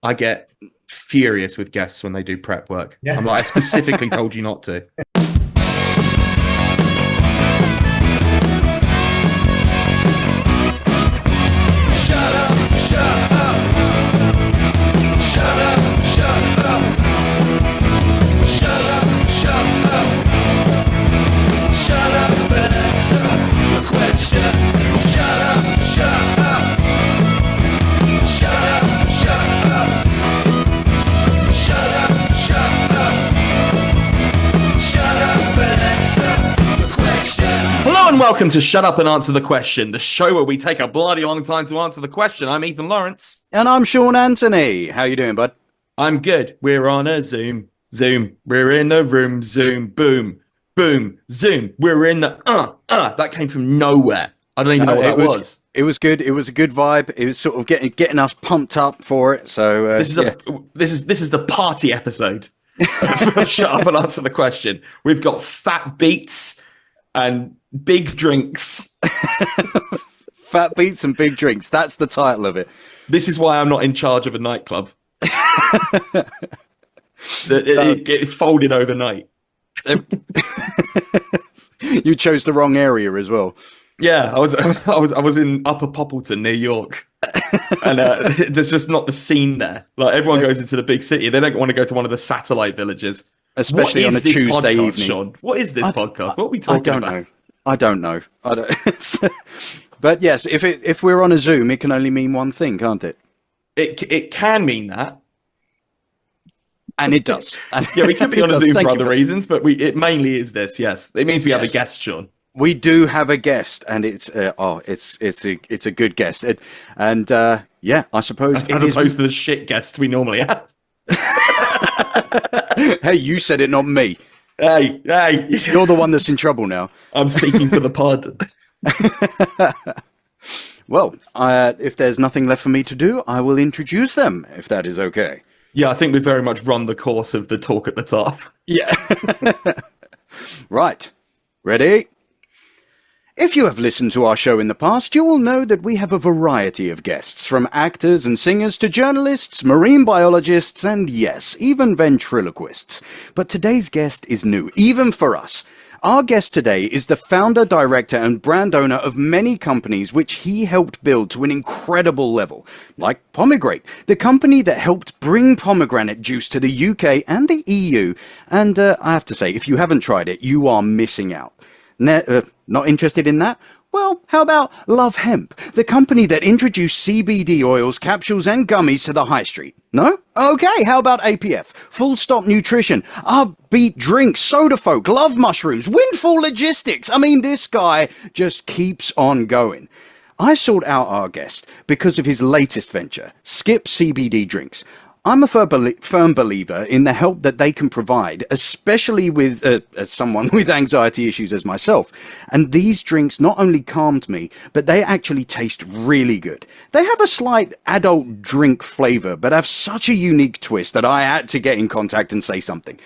I get furious with guests when they do prep work. Yeah. I'm like, I specifically told you not to. Shut up, shut up. Shut up, shut up. Shut up, shut up. Shut up and answer the question. Shut up, shut up. Shut up, shut up. Shut up, shut up. Shut up and answer the question. Hello and welcome to Shut Up and Answer the Question, the show where we take a bloody long time to answer the question. I'm Ethan Lawrence. And I'm Sean Antony. How you doing, bud? I'm good. We're on a Zoom. We're in the room. Zoom. Boom. Boom. Zoom. We're in the That came from nowhere. I don't even know what that was. It was good. It was a good vibe. It was sort of getting us pumped up for it. So This is the party episode. Shut Up and Answer the Question. We've got fat beats and big drinks. Fat beats and big drinks. That's the title of it. This is why I'm not in charge of a nightclub. It folded overnight. You chose the wrong area as well. Yeah, I was in Upper Poppleton near York, and there's just not the scene there. Like everyone goes into the big city, they don't want to go to one of the satellite villages, Especially on a Tuesday podcast, evening. Sean? What is this podcast? What are we talking about? I don't know. But yes, if we're on a Zoom, it can only mean one thing, can't it? It can mean that, And it does. yeah. We could be on a Zoom Thank for you other reasons, but it mainly is this. Yes, it means we have a Yes. guest, Sean. We do have a guest, and it's a good guest, yeah, I suppose As opposed to the shit guests we normally have. Hey, you said it, not me. Hey, You're the one that's in trouble now. I'm speaking for the pod. Well, if there's nothing left for me to do, I will introduce them, if that is okay. Yeah, I think we've very much run the course of the talk at the top. Yeah. Right. Ready? If you have listened to our show in the past, you will know that we have a variety of guests, from actors and singers to journalists, marine biologists, and yes, even ventriloquists. But today's guest is new, even for us. Our guest today is the founder, director, and brand owner of many companies which he helped build to an incredible level, like Pomegranate, the company that helped bring pomegranate juice to the UK and the EU. And I have to say, if you haven't tried it, you are missing out. Not interested in that? Well, how about Love Hemp, the company that introduced CBD oils, capsules, and gummies to the high street? No? Okay, how about APF, Full Stop Nutrition, Upbeat Drinks, Soda Folk, Love Mushrooms, Windfall Logistics? I mean, this guy just keeps on going. I sought out our guest because of his latest venture, Skip CBD Drinks. I'm a firm believer in the help that they can provide, especially with as someone with anxiety issues as myself. And these drinks not only calmed me, but they actually taste really good. They have a slight adult drink flavor, but have such a unique twist that I had to get in contact and say something.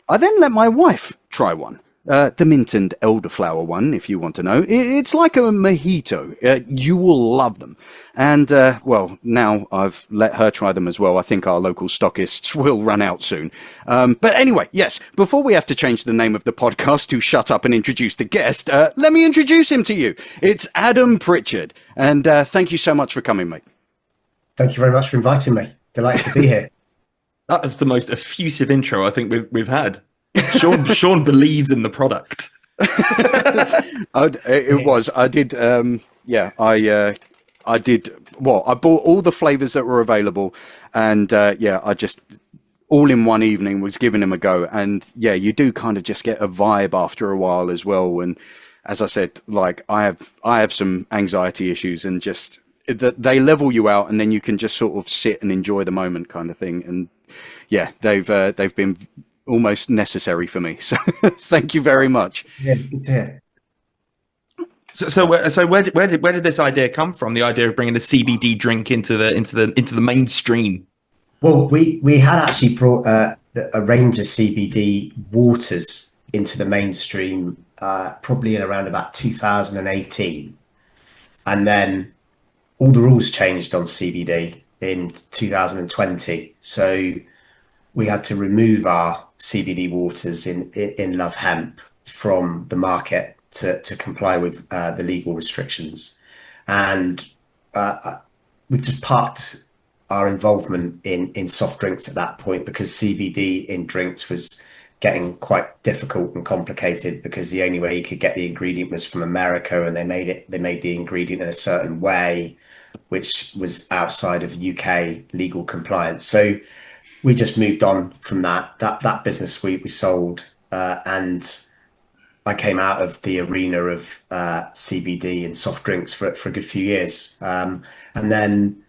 I then let my wife try one. The mint and elderflower one, if you want to know. It's like a mojito. You will love them. And, well, now I've let her try them as well. I think our local stockists will run out soon. But anyway, yes, before we have to change the name of the podcast to Shut Up and Introduce the Guest, let me introduce him to you. It's Adam Pritchard. And thank you so much for coming, mate. Thank you very much for inviting me. Delighted to be here. That is the most effusive intro I think we've had. Sean believes in the product. It was. I did. I did. Well, I bought all the flavors that were available, and I just all in one evening was giving them a go. And yeah, you do kind of just get a vibe after a while as well. And as I said, like I have some anxiety issues, and just that they level you out, and then you can just sort of sit and enjoy the moment, kind of thing. And yeah, they've been almost necessary for me. So thank you very much. Yeah, good to hear. So where did this idea come from? The idea of bringing a CBD drink into the mainstream. Well, we had actually brought a range of CBD waters into the mainstream probably in around about 2018, and then all the rules changed on CBD, in 2020. So we had to remove our CBD waters in Love Hemp from the market to comply with the legal restrictions. And we just parked our involvement in soft drinks at that point, because CBD in drinks was getting quite difficult and complicated, because the only way you could get the ingredient was from America, and they made the ingredient in a certain way which was outside of UK legal compliance. So we just moved on from that business. We sold, and I came out of the arena of CBD and soft drinks for a good few years. And then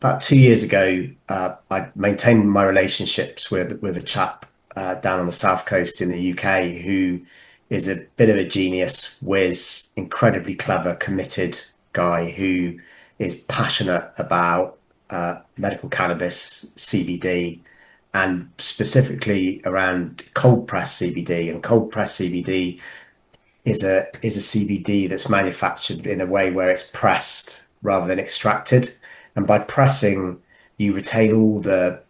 about 2 years ago, I maintained my relationships with a chap down on the south coast in the UK, who is a bit of a genius, whiz, incredibly clever, committed guy who is passionate about medical cannabis, CBD, and specifically around cold press CBD. And cold press CBD is a CBD that's manufactured in a way where it's pressed rather than extracted. And by pressing, you retain all the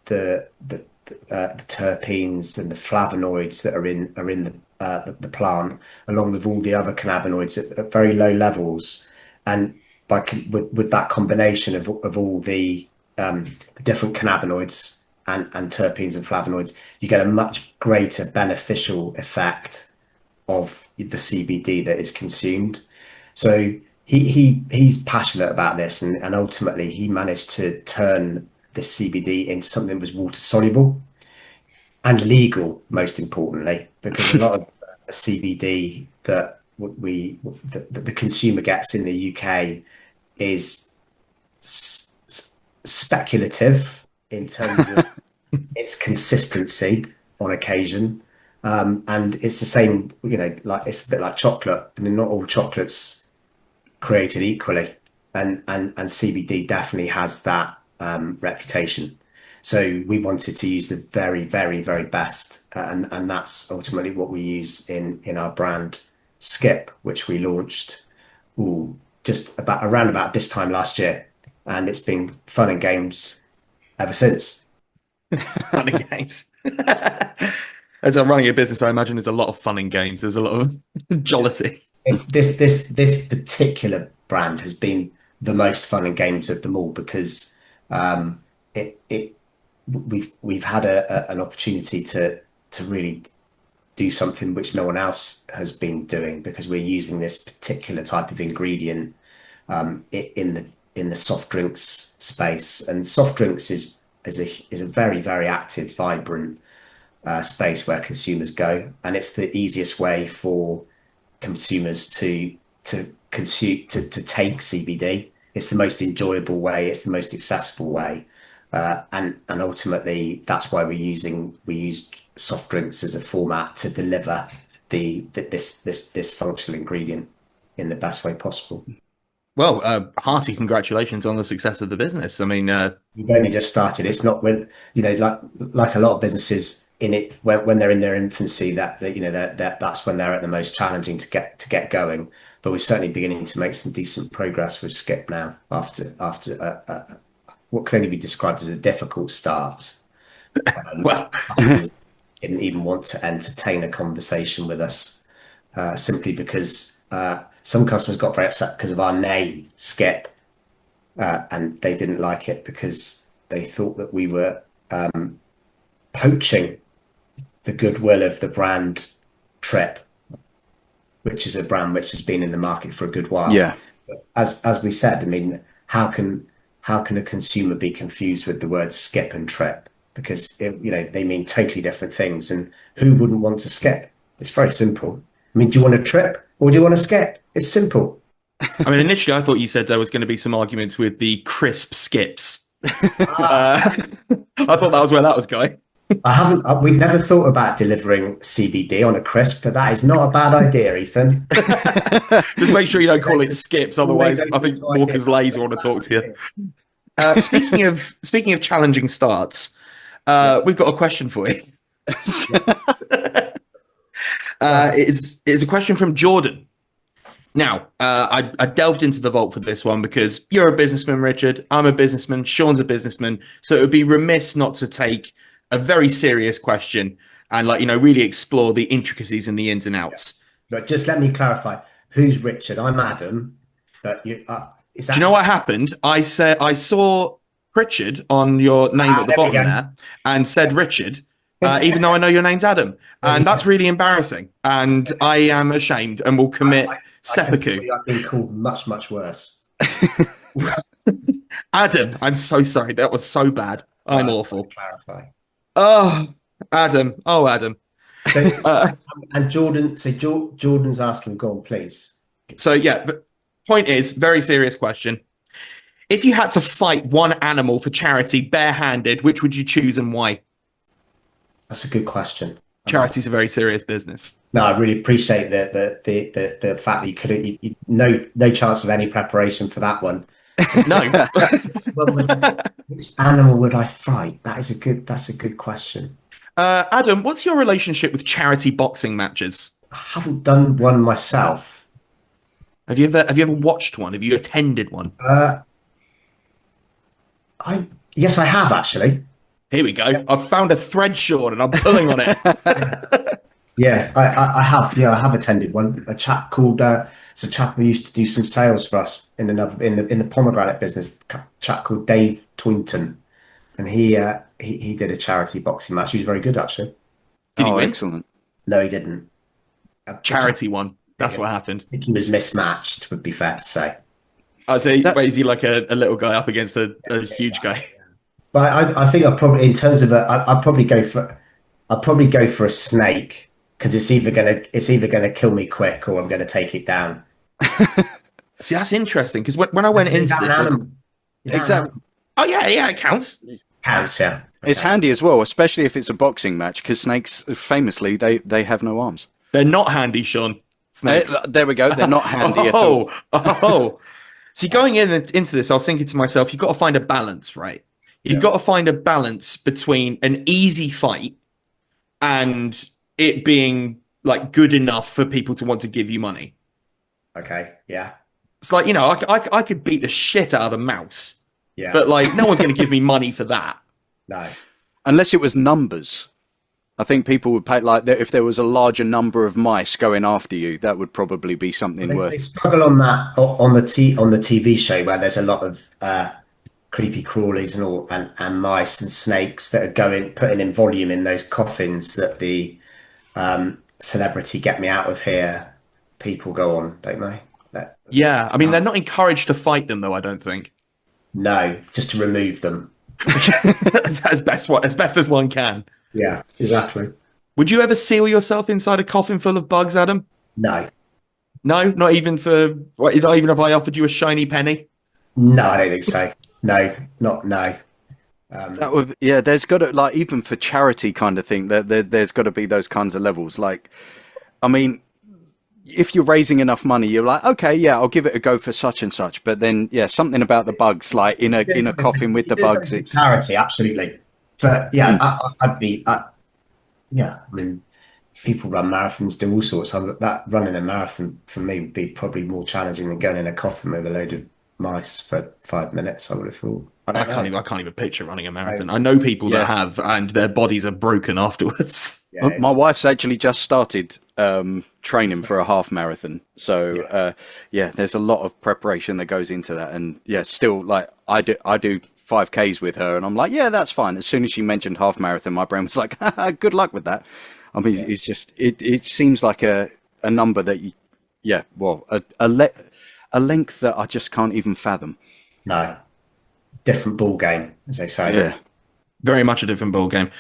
terpenes and the flavonoids that are in the plant, along with all the other cannabinoids at very low levels. And with that combination of all the different cannabinoids and terpenes and flavonoids, you get a much greater beneficial effect of the CBD that is consumed. So he's passionate about this, and ultimately he managed to turn this CBD into something that was water soluble and legal, most importantly, because a lot of CBD that the consumer gets in the UK is speculative in terms of its consistency on occasion, and it's the same, like it's a bit like chocolate. I mean, not all chocolates created equally, and CBD definitely has that reputation. So we wanted to use the very, very, very best, and that's ultimately what we use in our brand Skip, which we launched just around about this time last year, and it's been fun and games ever since. Fun and games. As I'm running a business, I imagine there's a lot of fun and games. There's a lot of jollity. This particular brand has been the most fun and games of them all, because we've had an opportunity to really do something which no one else has been doing, because we're using this particular type of ingredient in the soft drinks space. And soft drinks is a very, very active, vibrant space where consumers go, and it's the easiest way for consumers to consume, to take CBD. It's the most enjoyable way, it's the most accessible way, and ultimately that's why we use soft drinks as a format to deliver this functional ingredient in the best way possible. Well, hearty congratulations on the success of the business. I mean, we've only just started. It's not when, like a lot of businesses in it, when they're in their infancy, that's when they're at the most challenging to get going. But we're certainly beginning to make some decent progress with Skip now, after what can only be described as a difficult start. well, Customers didn't even want to entertain a conversation with us, simply because some customers got very upset because of our name, Skip, and they didn't like it because they thought that we were poaching the goodwill of the brand Trip, which is a brand which has been in the market for a good while. Yeah. As we said, I mean, how can a consumer be confused with the words skip and trip? Because they mean totally different things, and who wouldn't want to skip? It's very simple. I mean, do you want to trip or do you want to skip? It's simple. I mean, initially I thought you said there was going to be some arguments with the crisp skips. I thought that was where that was going. We'd never thought about delivering CBD on a crisp, but that is not a bad idea, Ethan. Just make sure you don't call it skips, otherwise I think Walker's Lays want to talk to you. Speaking of challenging starts, we've got a question for you. It's a question from Jordan. Now, I delved into the vault for this one because you're a businessman, Richard. I'm a businessman. Sean's a businessman. So it would be remiss not to take a very serious question and, like, really explore the intricacies and the ins and outs. But just let me clarify. Who's Richard? I'm Adam. But you, Do you know what happened? I saw Pritchard on your name at the bottom there and said Richard, even though I know your name's Adam. And that's really embarrassing. And I am ashamed and will commit seppuku. I've been called much, much worse. Adam, I'm so sorry. That was so bad. I'm awful. Clarify. Oh, Adam. Oh, Adam. So, and Jordan, so Jordan's asking, go on, please. So, yeah, the point is, very serious question. If you had to fight one animal for charity barehanded, which would you choose and why? That's a good question. Charity's a very serious business. No, I really appreciate the fact that you could no chance of any preparation for that one. No. Which animal would I fight? That's a good question. Adam, what's your relationship with charity boxing matches? I haven't done one myself. Have you ever watched one? Have you attended one? Yes, I have actually. Here we go. I've found a thread, Sean, and I'm pulling on it. Yeah, I have. Yeah, I have attended one. A chap called it's a chap who used to do some sales for us in the pomegranate business. A chap called Dave Twinton, and he did a charity boxing match. He was very good actually. Did he win? Excellent. No, he didn't. A charity one. That's what happened. I think he was mismatched. Would be fair to say. I say, is he like a little guy up against a huge guy? But I think I probably, in terms of I'd probably go for a snake because it's either gonna kill me quick or I'm gonna take it down. See, that's interesting because when I went into this, Exactly. Oh yeah, it counts. Counts, yeah. Okay. It's handy as well, especially if it's a boxing match, because snakes, famously, they have no arms. They're not handy, Sean. Snakes. There we go. They're not handy at all. Oh. See, going into this, I was thinking to myself, you've got to find a balance, right? You've got to find a balance between an easy fight and it being like good enough for people to want to give you money. Okay, yeah. It's like, I could beat the shit out of a mouse. Yeah. But like, no one's going to give me money for that. No. Unless it was numbers. I think people would pay, like, if there was a larger number of mice going after you, that would probably be something worth. They struggle on that on the TV show where there's a lot of creepy crawlies and mice and snakes that are putting in volume in those coffins that the celebrity get me out of here people go on, don't they? Yeah, I mean, they're not encouraged to fight them, though, I don't think. No, just to remove them. as best as one can. Yeah, exactly. Would you ever seal yourself inside a coffin full of bugs, Adam? No. No, not even if I offered you a shiny penny. No, I don't think so. No. That would, yeah. There's got to, like, even for charity kind of thing, there's got to be those kinds of levels. Like, I mean, if you're raising enough money, you're like, okay, yeah, I'll give it a go for such and such. But then, yeah, something about the bugs, like in a coffin with the bugs, it's charity, absolutely. But yeah, I'd be, yeah. I mean, people run marathons, do all sorts. That running a marathon for me would be probably more challenging than going in a coffin with a load of mice for 5 minutes. I would have thought. I can't even picture running a marathon. I know people that have, and their bodies are broken afterwards. Yeah, my wife's actually just started training for a half marathon, so yeah, there's a lot of preparation that goes into that. And yeah, still, like, I do 5Ks with her, and I'm like, yeah, that's fine. As soon as she mentioned half marathon, my brain was like, good luck with that. I mean, it's just it seems like a number that a length that I just can't even fathom. No, different ball game, as they say. Yeah, very much a different ball game.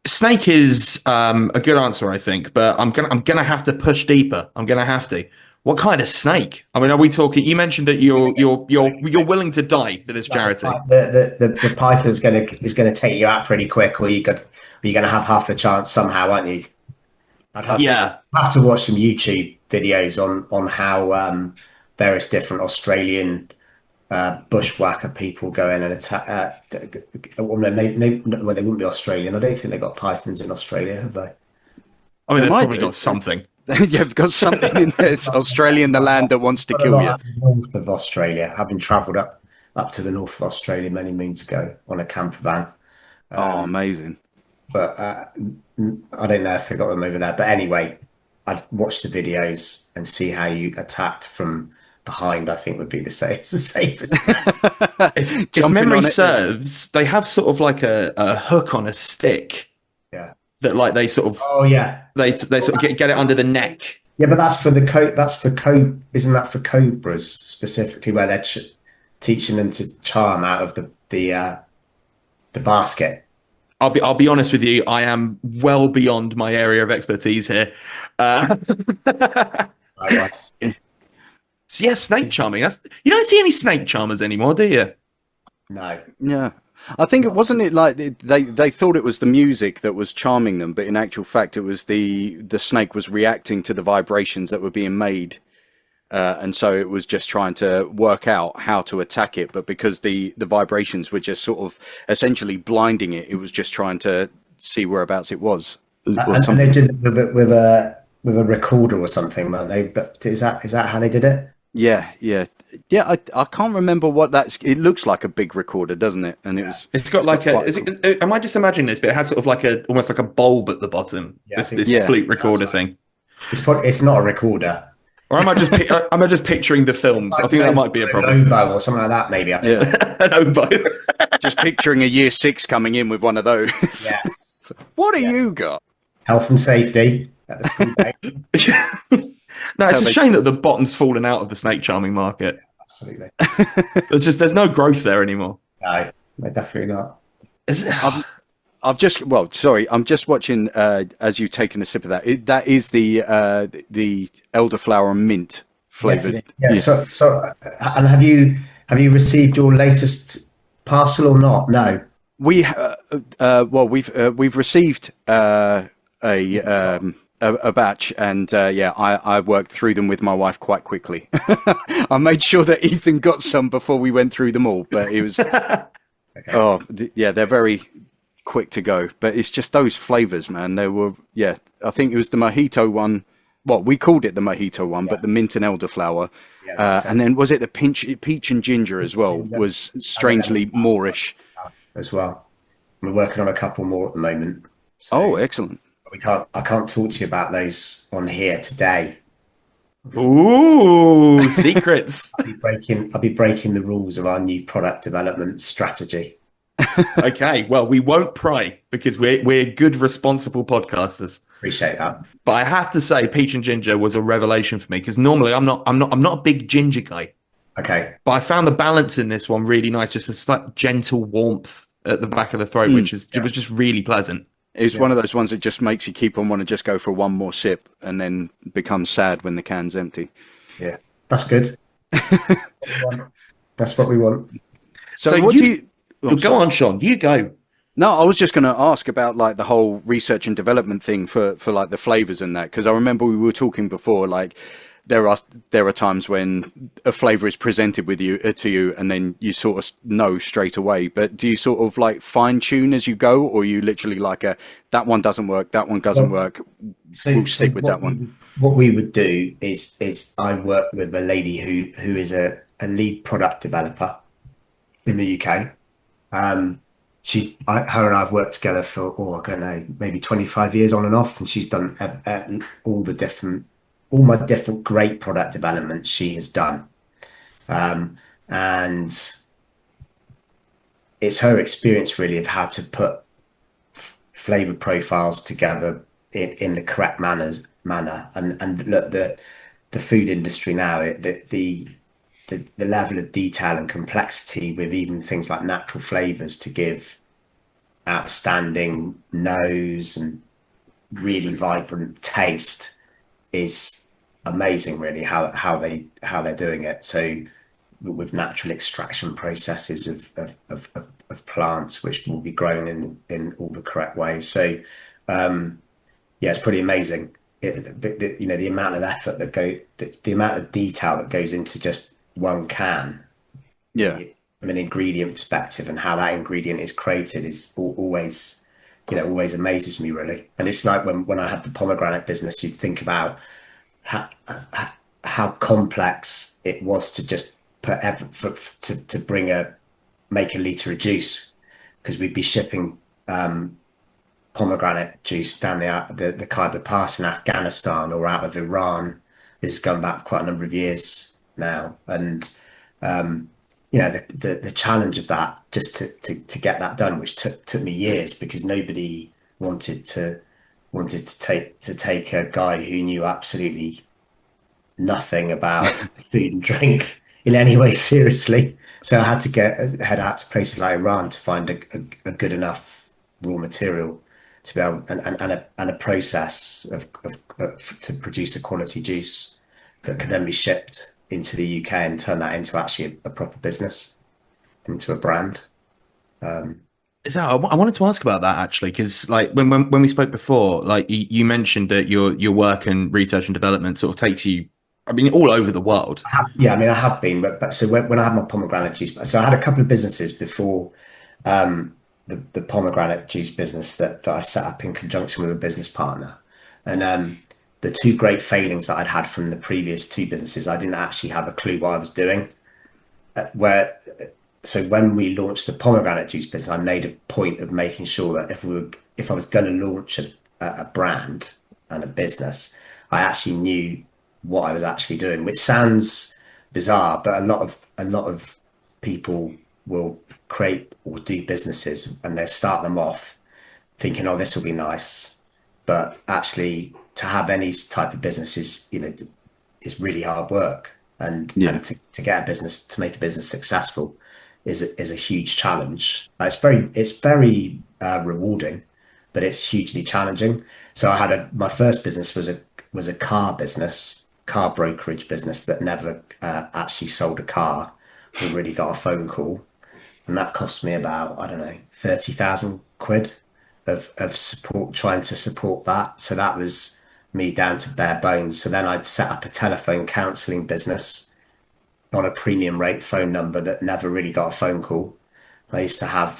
Snake is a good answer, I think, but I'm gonna have to push deeper. I'm gonna have to. What kind of snake? I mean, are we talking? You mentioned that you're willing to die for this charity. The python is gonna take you out pretty quick, or you're gonna have half a chance somehow, aren't you? I'd have to watch some YouTube videos on how various different Australian bushwhacker people go in and attack. Well, they wouldn't be Australian. I don't think they've got pythons in Australia, have they? I mean, they've probably got something. You've got something in there. It's Australian, the land that wants to Got a kill lot you. up the north of Australia, having travelled up to the north of Australia many moons ago on a camper van. Oh, amazing. But I don't know if they got them over there. But anyway, I'd watch the videos and see how you attacked from behind. I think would be the safest. If Jumping memory on it, serves, they have sort of like a hook on a stick Yeah. that like they sort of Oh yeah. they sort of get it under the neck. Yeah, but that's for isn't that for cobras specifically, where they're teaching them to charm out of the basket? I'll be honest with you, I am well beyond my area of expertise here. Likewise. So yeah, snake charming. You don't see any snake charmers anymore, do you? No. Yeah. I think it wasn't it like they thought it was the music that was charming them, but in actual fact it was the snake was reacting to the vibrations that were being made, and so it was just trying to work out how to attack it. But because the vibrations were just sort of essentially blinding it, it was just trying to see whereabouts it was. And they did it with a recorder or something, weren't they? But is that how they did it? Yeah. I can't remember what that's. It looks like a big recorder, doesn't it? And It's got like am I just imagining this? But it has sort of like almost like a bulb at the bottom. Yeah, this flute recorder thing. It's not a recorder. Or am I just picturing the films? I think that might be a problem. Oboe or something like that, maybe. Yeah. An oboe. Just picturing a year 6 coming in with one of those. Yes. What do you got? Health and safety at the school day. No, it's a shame that the bottom's fallen out of the snake charming market. Absolutely. There's no growth there anymore. No, definitely not. I'm just watching as you've taken a sip of that. That is the elderflower mint flavored. Yes. So, and have you received your latest parcel or not? No. We've received a batch, and I worked through them with my wife quite quickly. I made sure that Ethan got some before we went through them all, but it was okay. They're very quick to go, but it's just those flavors, man. They were I think it was the mojito one. Well, we called it the mojito one, but the mint and elderflower, and then was it the peach and ginger as well? Was strangely Moorish as well. We're working on a couple more at the moment. So excellent. I can't talk to you about those on here today. Ooh, secrets. I'll be breaking the rules of our new product development strategy. Okay, well, we won't pry because we're good, responsible podcasters. Appreciate that. But I have to say, peach and ginger was a revelation for me because normally I'm not a big ginger guy. Okay. But I found the balance in this one really nice, just a slight gentle warmth at the back of the throat, which was just really pleasant. It was one of those ones that just makes you keep on want to just go for one more sip and then become sad when the can's empty. Yeah, that's good. That's what we want. So what do you... Go on, Sean. You go. No, I was just going to ask about like the whole research and development thing for like the flavors and that, because I remember we were talking before, like there are times when a flavor is presented with you to you and then you sort of know straight away. But do you sort of like fine tune as you go, or you literally like that one doesn't work, that one doesn't work, we'll stick with that one? What we would do is I work with a lady who is a lead product developer in the UK. Her and I have worked together for, I don't know, maybe 25 years on and off, and she's done all my different great product development she has done. And it's her experience really of how to put flavor profiles together in the correct manner. And look, the food industry now, the level of detail and complexity with even things like natural flavors to give outstanding nose and really vibrant taste is amazing, really, how they're doing it. So with natural extraction processes of plants which will be grown in all the correct ways. So it's pretty amazing. The amount of effort the amount of detail that goes into just one can. Yeah. From an ingredient perspective, and how that ingredient is created is always always amazes me, really. And it's like when I had the pomegranate business, you think about how, how complex it was to just put to make a litre of juice, because we'd be shipping pomegranate juice down the Khyber Pass in Afghanistan or out of Iran. This is going back quite a number of years now, and the challenge of that, just to get that done, which took me years, because nobody wanted to take a guy who knew absolutely nothing about food and drink in any way seriously. So I had to head out to places like Iran to find a good enough raw material to be able, and a process to produce a quality juice that could then be shipped into the UK and turn that into actually a proper business, into a brand. So I wanted to ask about that, actually, because like when we spoke before, like you mentioned that your work and research and development sort of takes you, I mean, all over the world. I have been, but so when I had my pomegranate juice, so I had a couple of businesses before the pomegranate juice business that I set up in conjunction with a business partner. And the two great failings that I'd had from the previous two businesses, I didn't actually have a clue what I was doing. So when we launched the pomegranate juice business, I made a point of making sure that if I was going to launch a brand and a business, I actually knew what I was actually doing, which sounds bizarre, but a lot of people will create or do businesses and they start them off thinking, oh, this will be nice, but actually to have any type of business is really hard work, and to get a business, to make a business successful is a huge challenge. It's very rewarding, but it's hugely challenging. So I had my first business was a car brokerage business that never actually sold a car or really got a phone call. And that cost me about, I don't know, 30,000 quid of support, trying to support that. So that was me down to bare bones. So then I'd set up a telephone counselling business on a premium rate phone number that never really got a phone call. I used to have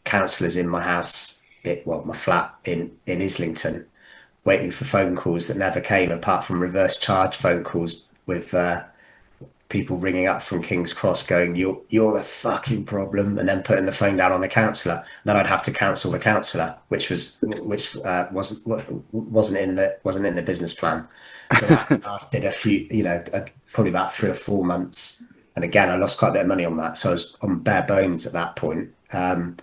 counsellors in my house, my flat in Islington, waiting for phone calls that never came, apart from reverse charge phone calls with people ringing up from King's Cross going, you're the fucking problem, and then putting the phone down on the counsellor. Then I'd have to counsel the counsellor, which wasn't in the business plan. So that lasted a few, probably about 3 or 4 months. And again, I lost quite a bit of money on that. So I was on bare bones at that point. And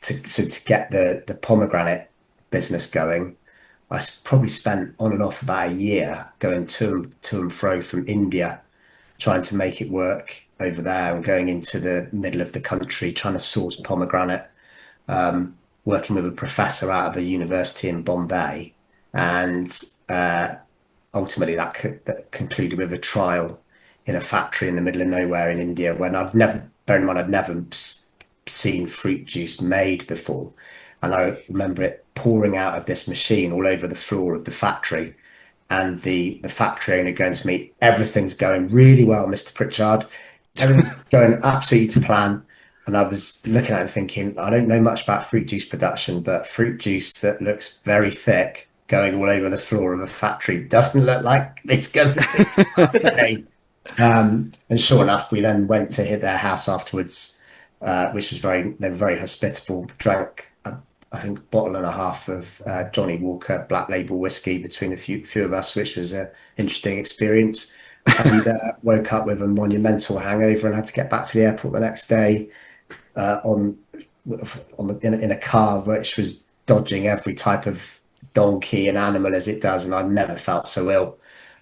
to get the pomegranate business going, I probably spent on and off about a year going to and fro from India, trying to make it work over there, and going into the middle of the country, trying to source pomegranate, working with a professor out of a university in Bombay. And ultimately that concluded with a trial in a factory in the middle of nowhere in India, when I'd never seen fruit juice made before. And I remember it pouring out of this machine all over the floor of the factory, and the factory owner going to me, everything's going really well, Mr. Pritchard. Everything's going absolutely to plan. And I was looking at it thinking, I don't know much about fruit juice production, but fruit juice that looks very thick going all over the floor of a factory doesn't look like it's going to take today. And sure enough, we then went to hit their house afterwards, which was they were very hospitable. Drank, I think, 1.5 bottles of Johnny Walker Black Label whiskey between a few of us, which was an interesting experience. And woke up with a monumental hangover and had to get back to the airport the next day in a car which was dodging every type of donkey and animal as it does, and I'd never felt so ill.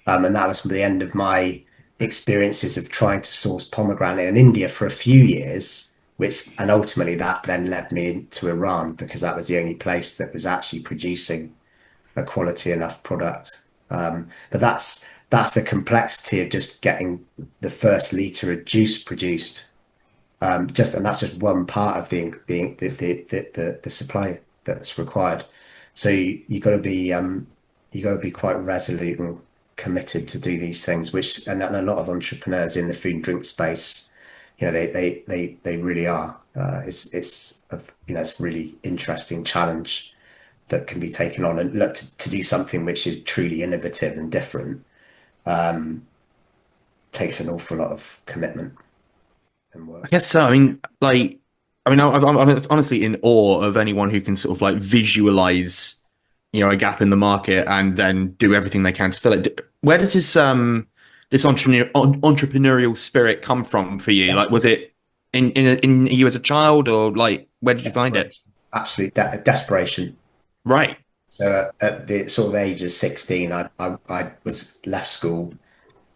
And that was the end of my experiences of trying to source pomegranate in India for a few years. And ultimately that then led me to Iran, because that was the only place that was actually producing a quality enough product. But that's the complexity of just getting the first litre of juice produced. And that's just one part of the supply that's required. So you got to be quite resolute and committed to do these things, and a lot of entrepreneurs in the food and drink space, they really are. it's a, it's a really interesting challenge that can be taken on, and look to do something which is truly innovative and different. Takes an awful lot of commitment and work. I guess so. I mean, I'm honestly in awe of anyone who can sort of like visualize, a gap in the market and then do everything they can to fill it. Where does this entrepreneurial spirit come from for you? Like, was it in you as a child, or like where did you find it? Absolute desperation. Right. So at the sort of age of 16, I was left school,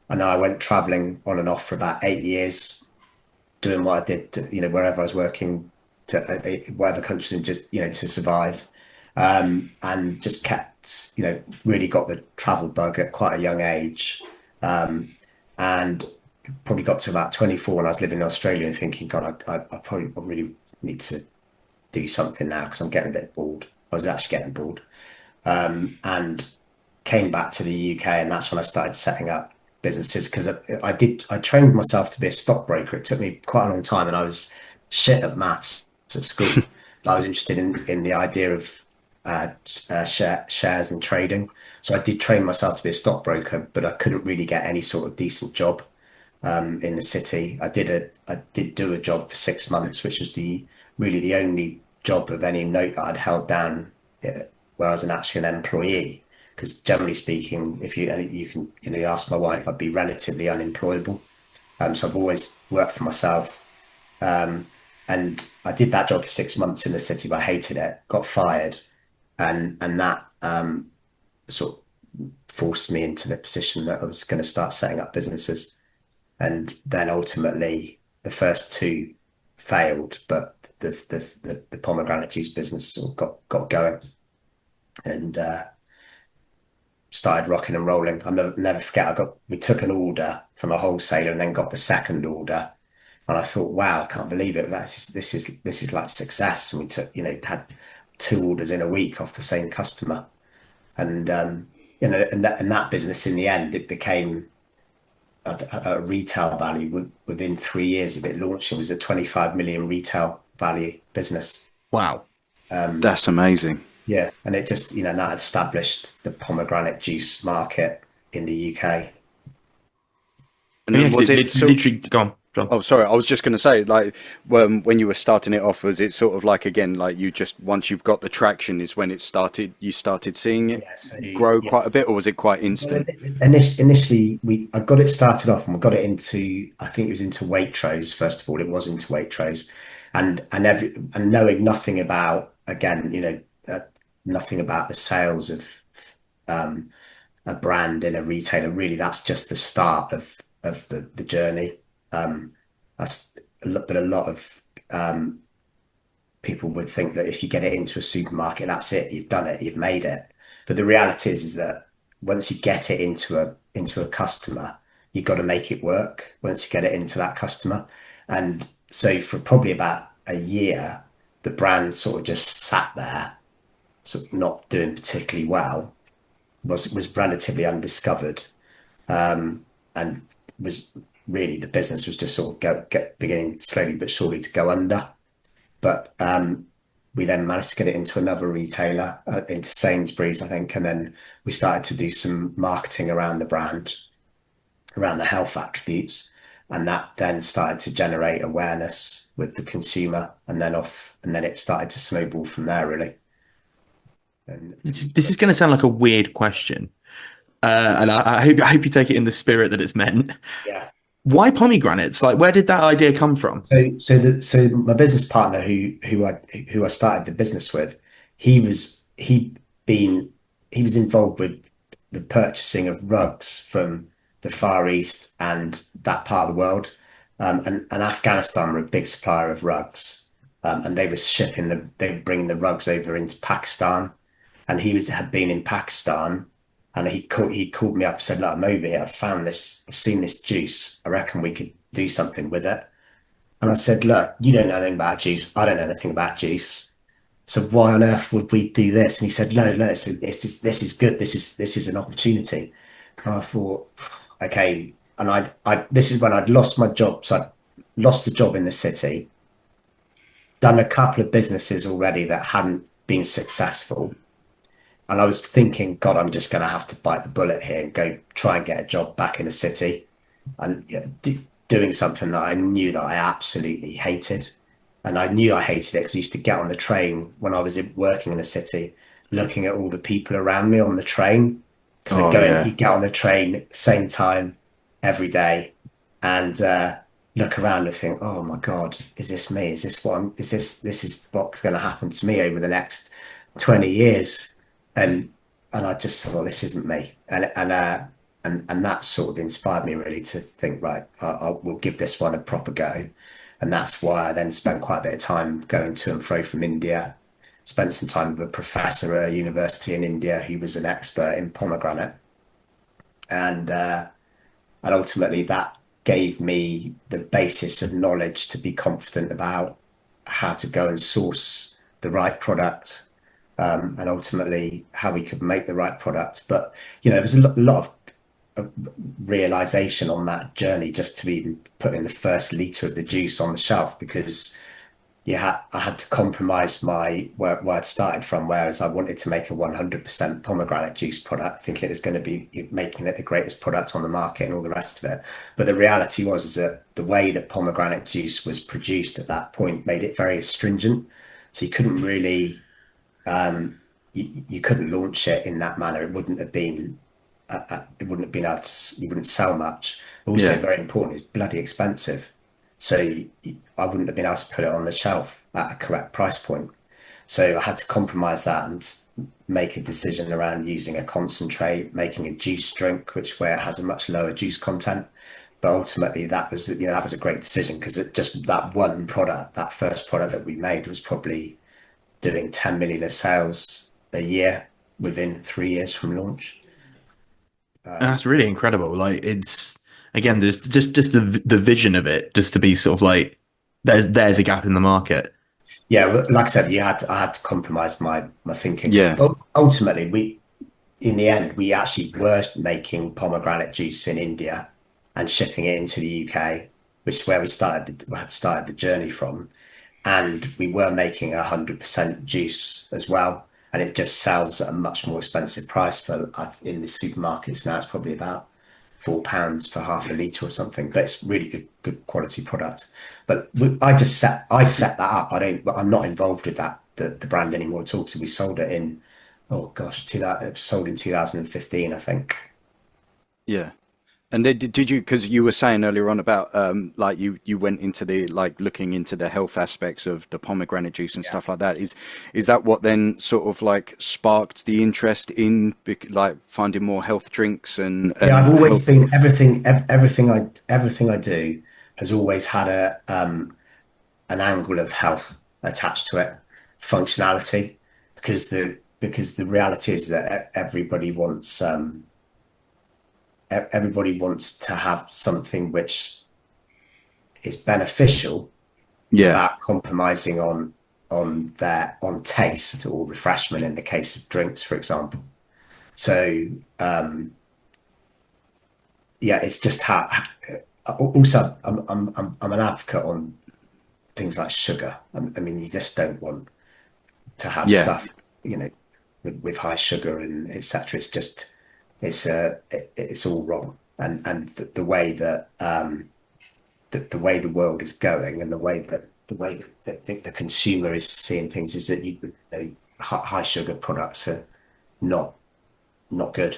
and I went traveling on and off for about 8 years, doing what I did, wherever I was working, to whatever countries, and just, to survive. And just kept, really got the travel bug at quite a young age. And probably got to about 24 when I was living in Australia and thinking, God, I probably really need to do something now, because I'm getting a bit bored. I was actually getting bored. And came back to the UK, and that's when I started setting up businesses, because I trained myself to be a stockbroker. It took me quite a long time, and I was shit at maths at school. I was interested in the idea of shares and trading. So I did train myself to be a stockbroker, but I couldn't really get any sort of decent job in the city. I did do a job for 6 months, which was really the only job of any note that I'd held down where I was actually an employee. Because generally speaking, if you can ask my wife, I'd be relatively unemployable. So I've always worked for myself. And I did that job for 6 months in the city, but I hated it, got fired. And that sort of forced me into the position that I was going to start setting up businesses. And then ultimately the first two failed, but the pomegranate juice business sort of got going, and started rocking and rolling. I'll never forget, we took an order from a wholesaler and then got the second order. And I thought, wow, I can't believe it. This is like success. And we took, had 2 orders in a week off the same customer. And, and that business, in the end, it became a retail value within 3 years of it launching. It was a 25 million retail value business. Wow. That's amazing. Yeah. And it just, that established the pomegranate juice market in the UK. And then was it literally gone? Oh, sorry. I was just going to say, like, when you were starting it off, was it sort of like, again, like once you've got the traction is when you started seeing it grow quite a bit, or was it quite instant? Initially, I got it started off, and we got it into, I think it was into Waitrose. First of all, it was into Waitrose, and knowing nothing about, again, nothing about the sales of a brand in a retailer. Really, that's just the start of the journey. But a lot of people would think that if you get it into a supermarket, that's it, you've done it, you've made it. But the reality is that once you get it into a customer, you've got to make it work once you get it into that customer. And so for probably about a year, the brand sort of just sat there, sort of not doing particularly well, was relatively undiscovered, and was really, the business was just sort of beginning slowly but surely to go under. But we then managed to get it into another retailer, into Sainsbury's, I think, and then we started to do some marketing around the brand, around the health attributes, and that then started to generate awareness with the consumer, and then it started to snowball from there, really. And this is going to sound like a weird question, and I hope you take it in the spirit that it's meant. Yeah. Why pomegranates? Like, where did that idea come from? So my business partner, who I started the business with, he was involved with the purchasing of rugs from the Far East and that part of the world, and Afghanistan were a big supplier of rugs, and they were bringing the rugs over into Pakistan, and had been in Pakistan. And he called me up and said, look, I'm over here. I've seen this juice. I reckon we could do something with it. And I said, look, you don't know anything about juice. I don't know anything about juice. So why on earth would we do this? And he said, no, this is good. This is an opportunity. And I thought, okay. And this is when I'd lost my job. So I lost the job in the city. done a couple of businesses already that hadn't been successful. And I was thinking, God, I'm just going to have to bite the bullet here and go try and get a job back in the city, and doing something that I knew that I absolutely hated. And I knew I hated it because I used to get on the train when I was working in the city, looking at all the people around me on the train. Because you get on the train same time every day, and look around and think, oh my God, is this me? Is this this is what's going to happen to me over the next 20 years? And I just thought, this isn't me. And that sort of inspired me really to think, right, I will give this one a proper go. And that's why I then spent quite a bit of time going to and fro from India, spent some time with a professor at a university in India who was an expert in pomegranate. And ultimately that gave me the basis of knowledge to be confident about how to go and source the right product, and ultimately how we could make the right product. But, there was a lot of realization on that journey just to even put in the first litre of the juice on the shelf, because I had to compromise where I'd started from, whereas I wanted to make a 100% pomegranate juice product, thinking it was going to be making it the greatest product on the market and all the rest of it. But the reality is that the way that pomegranate juice was produced at that point made it very astringent. So you couldn't really, you couldn't launch it in that manner. It wouldn't have been you wouldn't sell much. Also, very important, it's bloody expensive. So I wouldn't have been able to put it on the shelf at a correct price point. So I had to compromise that and make a decision around using a concentrate, making a juice drink, where it has a much lower juice content. But ultimately that was a great decision, because just that one product, that first product that we made, was probably doing 10 million of sales a year within 3 years from launch. That's really incredible. Like, it's, again, there's just the vision of it, just to be sort of like, there's a gap in the market. Yeah, like I said, I had to compromise my thinking. Yeah. But ultimately, in the end, we actually were making pomegranate juice in India and shipping it into the UK, which is where we had started the journey from. And we were making 100% juice as well. And it just sells at a much more expensive price in the supermarkets now. It's probably about £4 for half a litre or something, but it's really good quality product. But I set that up. I'm not involved with the brand anymore at all. So we sold it in, it was sold in 2015, I think. Yeah. And did you, because you were saying earlier on about like you went into the, like, looking into the health aspects of the pomegranate juice and stuff like that. Is that what then sort of like sparked the interest in like finding more health drinks and I've always been everything I do has always had an angle of health attached to it, functionality, because the reality is that everybody wants to have something which is beneficial without compromising on taste or refreshment in the case of drinks, for example. So it's just how. Also, I'm an advocate on things like sugar. I mean, you just don't want to have stuff, with high sugar and etc. It's just. It's all wrong, and the way that the way the world is going, and the way that the consumer is seeing things, is that high sugar products are not good.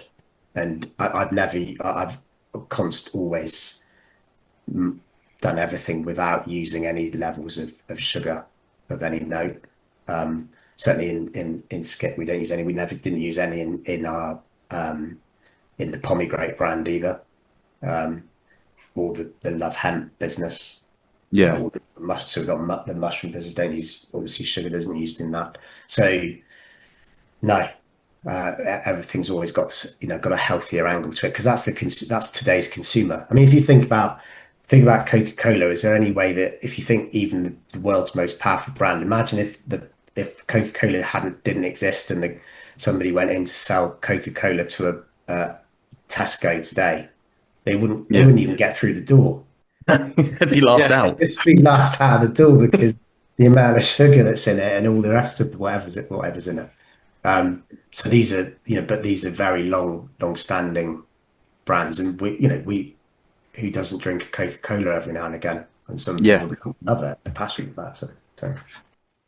And I've always done everything without using any levels of sugar of any note. Certainly in Skip we don't use any. We didn't use any in our in the pomegranate brand either, or the Love Hemp business. Yeah. So we've got the mushroom business. Don't use, obviously sugar isn't used in that. So no, everything's always got a healthier angle to it, because that's today's consumer. I mean, if you think about Coca-Cola, is there any way that, if you think even the world's most powerful brand, imagine if Coca-Cola didn't exist and somebody went in to sell Coca-Cola to a Tesco today, they wouldn't even get through the door. They'd be laughed out. It's been laughed out of the door, because the amount of sugar that's in it and all the rest of whatever's in it. So these are, but these are very long-standing brands, and we who doesn't drink a Coca-Cola every now and again, and some people love it, they're passionate about it. So.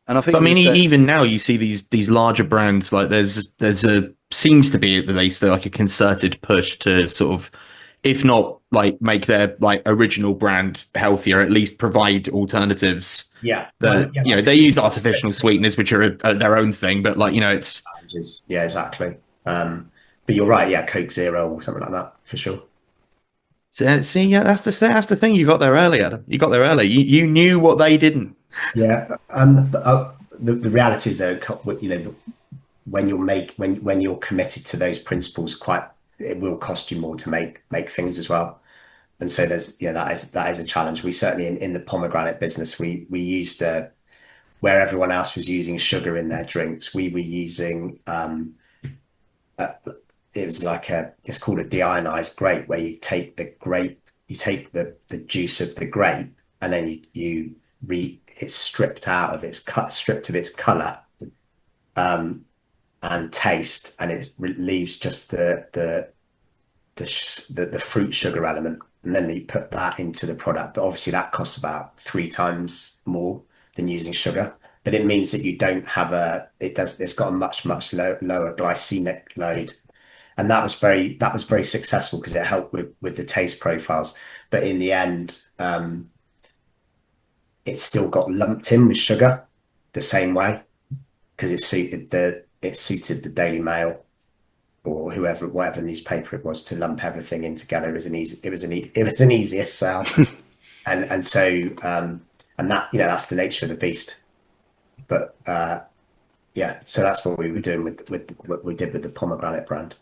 And I think, but I mean, even now you see these larger brands, like there's a seems to be at least like a concerted push to sort of, if not like make their like original brand healthier, at least provide alternatives. Yeah, they use artificial sweeteners, which are their own thing, but like it's exactly. But you're right, yeah, Coke Zero or something like that for sure. See, yeah, that's the thing. You got there early, Adam. You got there early. You knew what they didn't. Yeah, the reality is though, when you're committed to those principles, it will cost you more to make things as well. And so there's that is a challenge. We certainly in the pomegranate business, we used where everyone else was using sugar in their drinks, we were using it was like it's called a deionized grape, where you take the juice of the grape, and then it's stripped of its color and taste, and it leaves just the fruit sugar element, and then you put that into the product. But obviously that costs about 3 times more than using sugar, but it means that you don't have it's got a much lower glycemic load. And that was very successful because it helped with the taste profiles. But in the end, it still got lumped in with sugar the same way, because it suited the Daily Mail or whatever newspaper it was to lump everything in together. It was an easier sell, and so that that's the nature of the beast. But so that's what we were doing with what we did with the pomegranate brand.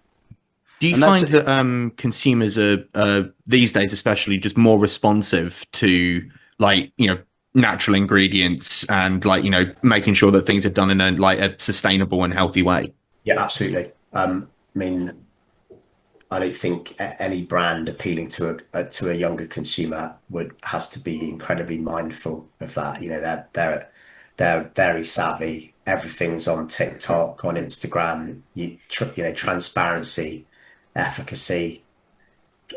Do you find that consumers are these days, especially, just more responsive to natural ingredients and making sure that things are done in a sustainable and healthy way? Yeah, absolutely. I mean, I don't think any brand appealing to a younger consumer has to be incredibly mindful of that. They're very savvy. Everything's on TikTok, on Instagram. Transparency, efficacy,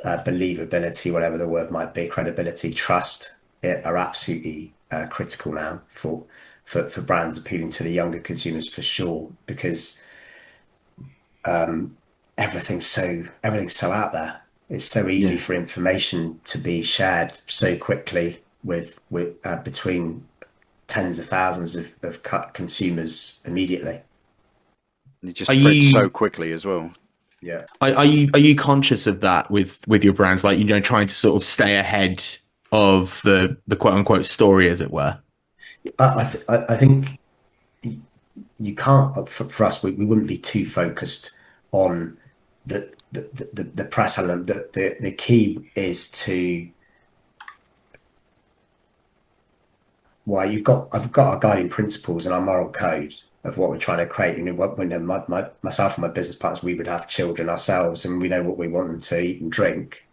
believability, whatever the word might be, credibility, trust, are absolutely critical now for brands appealing to the younger consumers, for sure, because everything's so out there. It's so easy for information to be shared so quickly with between tens of thousands of consumers immediately. It just spreads so quickly as well. Yeah. Are you conscious of that with your brands, trying to sort of stay ahead of the quote unquote story, as it were? I think you can't. For us, we wouldn't be too focused on the press element. The key is to I've got our guiding principles and our moral code of what we're trying to create. Myself and my business partners, we would have children ourselves, and we know what we want them to eat and drink.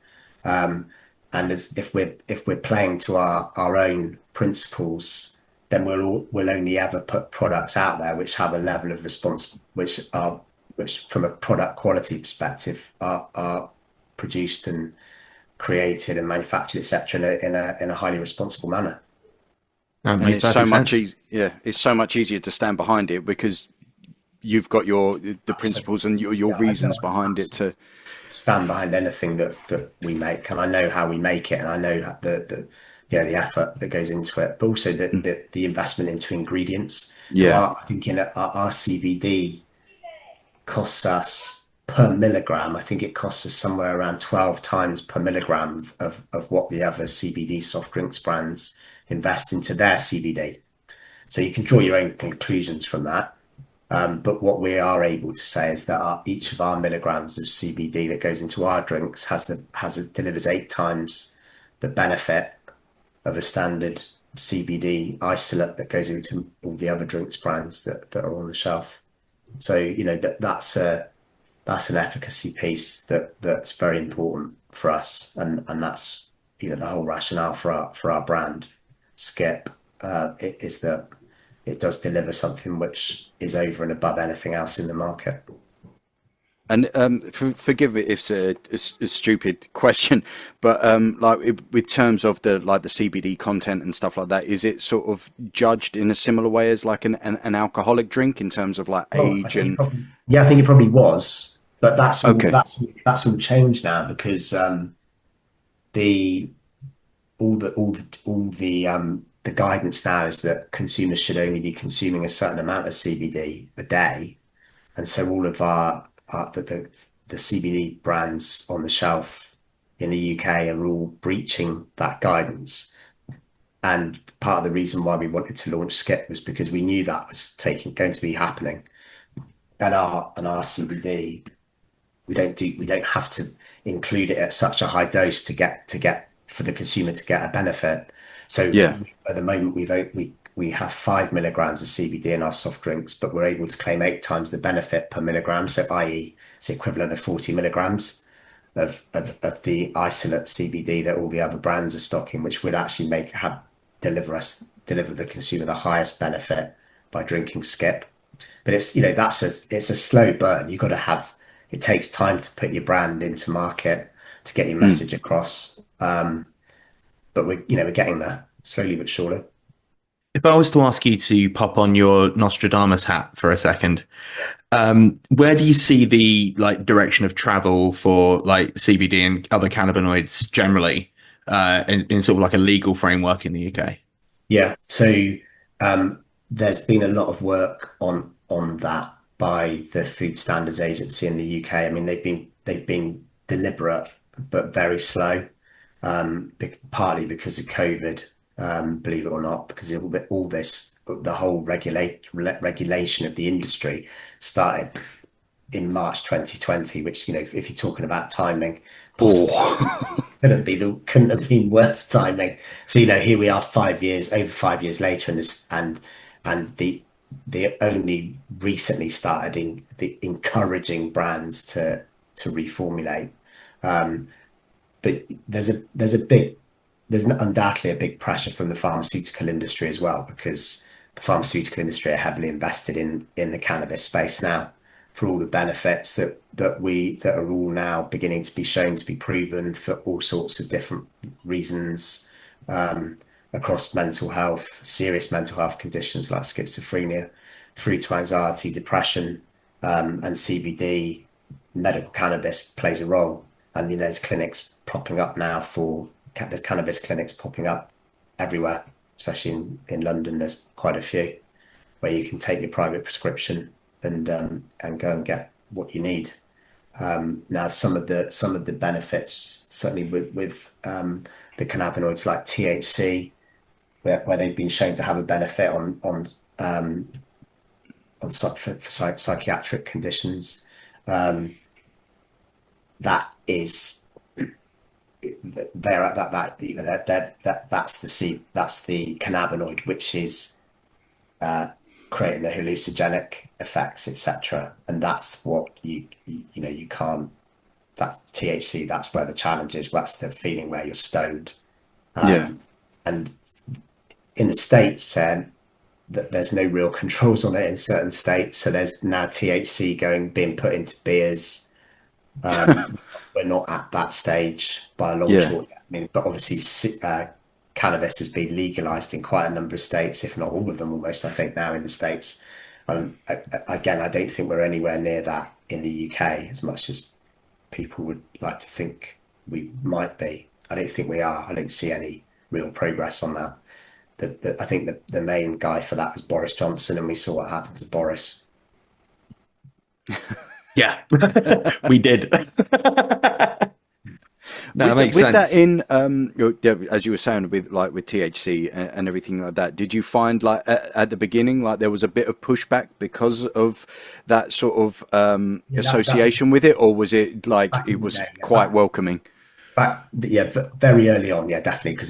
And if we're playing to our own principles, then we'll only ever put products out there which have a level of response, which from a product quality perspective are produced and created and manufactured, etc., in a highly responsible manner. And it's so much it's so much easier to stand behind it because you've got the principles and your reasons behind it to stand behind anything that we make. And I know how we make it, and I know the effort that goes into it, but also the investment into ingredients. So I think our CBD costs us per milligram. I think it costs us somewhere around 12 times per milligram of what the other CBD soft drinks brands invest into their CBD. So you can draw your own conclusions from that. But what we are able to say is that each of our milligrams of CBD that goes into our drinks delivers 8 times the benefit of a standard CBD isolate that goes into all the other drinks brands that are on the shelf. So that's an efficacy piece that's very important for us, and that's the whole rationale for our brand. Skip, is that it does deliver something which is over and above anything else in the market. And forgive me if it's a stupid question, but with terms of the CBD content and stuff like that, is it sort of judged in a similar way as like an alcoholic drink in terms of like age and? I think it probably was, but that's all, Okay. that's all changed now because the guidance now is that consumers should only be consuming a certain amount of CBD a day, and so all of the CBD brands on the shelf in the UK are all breaching that guidance. And part of the reason why we wanted to launch Skip was because we knew that was going to be happening. And our CBD, we don't have to include it at such a high dose to get for the consumer to get a benefit. So at the moment we have 5 milligrams of CBD in our soft drinks, but we're able to claim 8 times the benefit per milligram. So i.e. it's equivalent of 40 milligrams of the isolate CBD that all the other brands are stocking, which would actually deliver the consumer the highest benefit by drinking Skip. But it's a slow burn. It takes time to put your brand into market, to get your message across. But we're getting there slowly but surely. If I was to ask you to pop on your Nostradamus hat for a second, where do you see the direction of travel for CBD and other cannabinoids generally in sort of like a legal framework in the UK? Yeah, so there's been a lot of work on that by the Food Standards Agency in the UK. I mean, they've been deliberate but very slow, partly because of COVID. Believe it or not, because the whole regulation of the industry started in March 2020, which if you're talking about timing, couldn't have been worse timing. So here we are over 5 years later, and they only recently started encouraging brands to reformulate, but there's undoubtedly a big pressure from the pharmaceutical industry as well, because the pharmaceutical industry are heavily invested in the cannabis space now for all the benefits that are all now beginning to be shown to be proven for all sorts of different reasons across mental health, serious mental health conditions like schizophrenia, through to anxiety, depression, and CBD. Medical cannabis plays a role, and there's clinics popping up now there's cannabis clinics popping up everywhere, especially in London. There's quite a few where you can take your private prescription and go and get what you need. Now, some of the benefits, certainly with the cannabinoids like THC, where they've been shown to have a benefit for psychiatric conditions, that is. That's the cannabinoid which is creating the hallucinogenic effects, etc. And that's what you can't. That's THC. That's where the challenge is. That's the feeling where you're stoned. And in the States, that there's no real controls on it in certain states. So there's now THC being put into beers. We're not at that stage by a long shot yet. I mean, but obviously cannabis has been legalized in quite a number of states, if not all of them almost, I think, now in the States. Again, I don't think we're anywhere near that in the UK as much as people would like to think we might be. I don't think we are. I don't see any real progress on that. I think the main guy for that was Boris Johnson, and we saw what happened to Boris. Yeah, we did. No, that makes sense. With that in, as you were saying, with THC and everything like that, did you find at the beginning there was a bit of pushback because of that sort of association with it, or was it it was quite welcoming? Very early on, definitely, because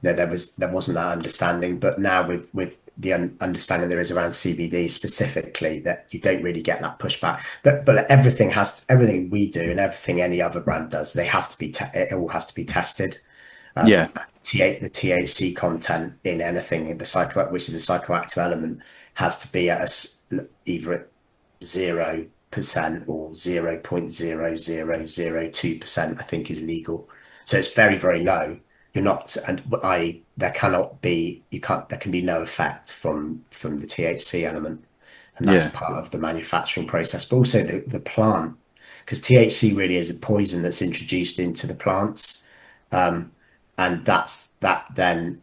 there wasn't that understanding, but now with the understanding there is around CBD specifically, that you don't really get that pushback. But everything we do and everything any other brand does, it all has to be tested. Yeah. The THC content in anything, which is the psychoactive element, has to be at either at 0% or 0.0002%, I think, is legal. So it's very, very low. You're not, and there can be no effect from the THC element, and that's part of the manufacturing process, but also the plant, because THC really is a poison that's introduced into the plants, and that then,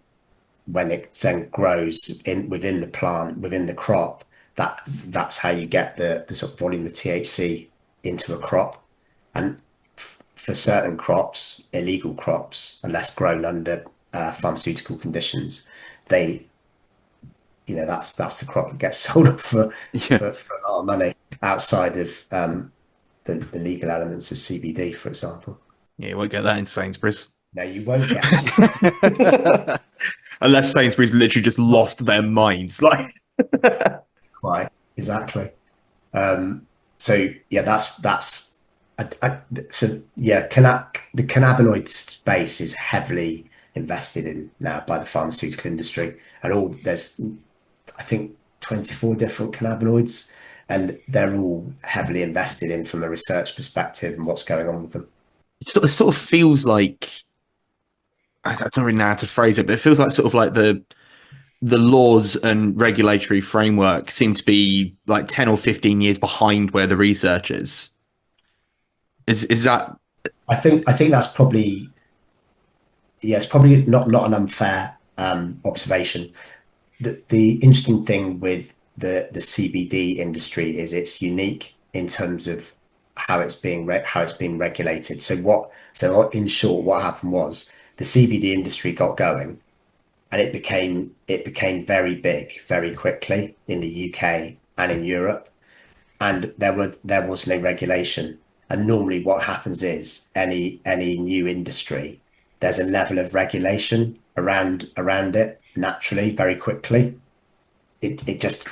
when it then grows within the plant, within the crop, that's how you get the sort of volume of THC into a crop. And for certain crops, illegal crops, unless grown under pharmaceutical conditions, that's the crop that gets sold for a lot of money outside of the legal elements of CBD, for example. Yeah, you won't get that in Sainsbury's. No, you won't get it. Unless Sainsbury's literally just lost their minds. Like, quite exactly. So yeah, that's so yeah. The cannabinoid space is heavily invested in now by the pharmaceutical industry, and there's, I think, 24 different cannabinoids, and they're all heavily invested in from a research perspective and what's going on with them. It sort of feels like, I don't really know how to phrase it, but it feels like sort of like the laws and regulatory framework seem to be like 10 or 15 years behind where the research is. Is that? I think that's probably, it's probably not an unfair observation. The interesting thing with the CBD industry is it's unique in terms of how it's being regulated. So in short, what happened was the CBD industry got going, and it became very big very quickly in the UK and in Europe, and there was no regulation. And normally what happens is any new industry, there's a level of regulation around it naturally very quickly. It just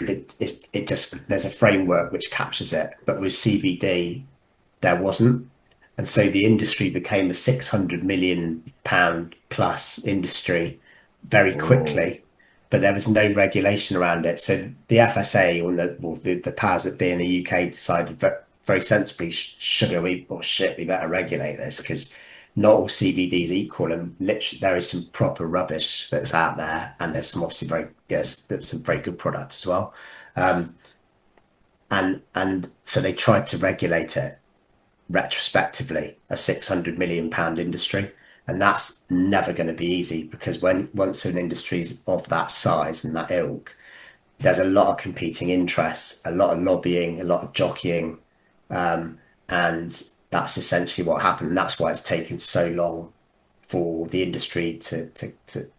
there's a framework which captures it, but with CBD there wasn't. And so the industry became a £600 million plus industry very quickly, but there was no regulation around it. So the FSA, or the powers that be in the UK, decided very sensibly, we better regulate this, because not all CBD is equal, and literally there is some proper rubbish that's out there, and there's some obviously there's some very good products as well. And so they tried to regulate it retrospectively, a £600 million industry, and that's never going to be easy, because once an industry is of that size and that ilk, there's a lot of competing interests, a lot of lobbying, a lot of jockeying, and that's essentially what happened. And that's why it's taken so long for the industry to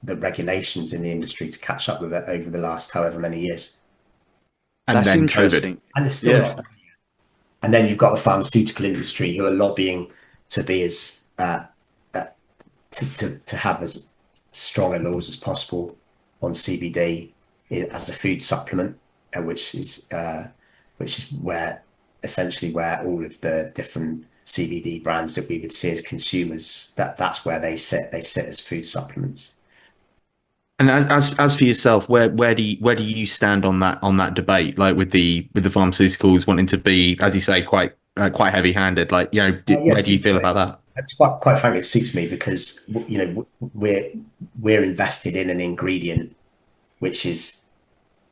the regulations in the industry to catch up with it over the last however many years. And that's then interesting. COVID. And it's still not. And then you've got the pharmaceutical industry who are lobbying to be as to have as strong laws as possible on CBD as a food supplement, which is where all of the different CBD brands that we would see as consumers, that's where they sit. They sit as food supplements. And as for yourself, where do you stand on that debate? Like with the pharmaceuticals wanting to be, as you say, quite heavy-handed. Like, where do you feel about that? It's quite frankly, it suits me, because we're invested in an ingredient which is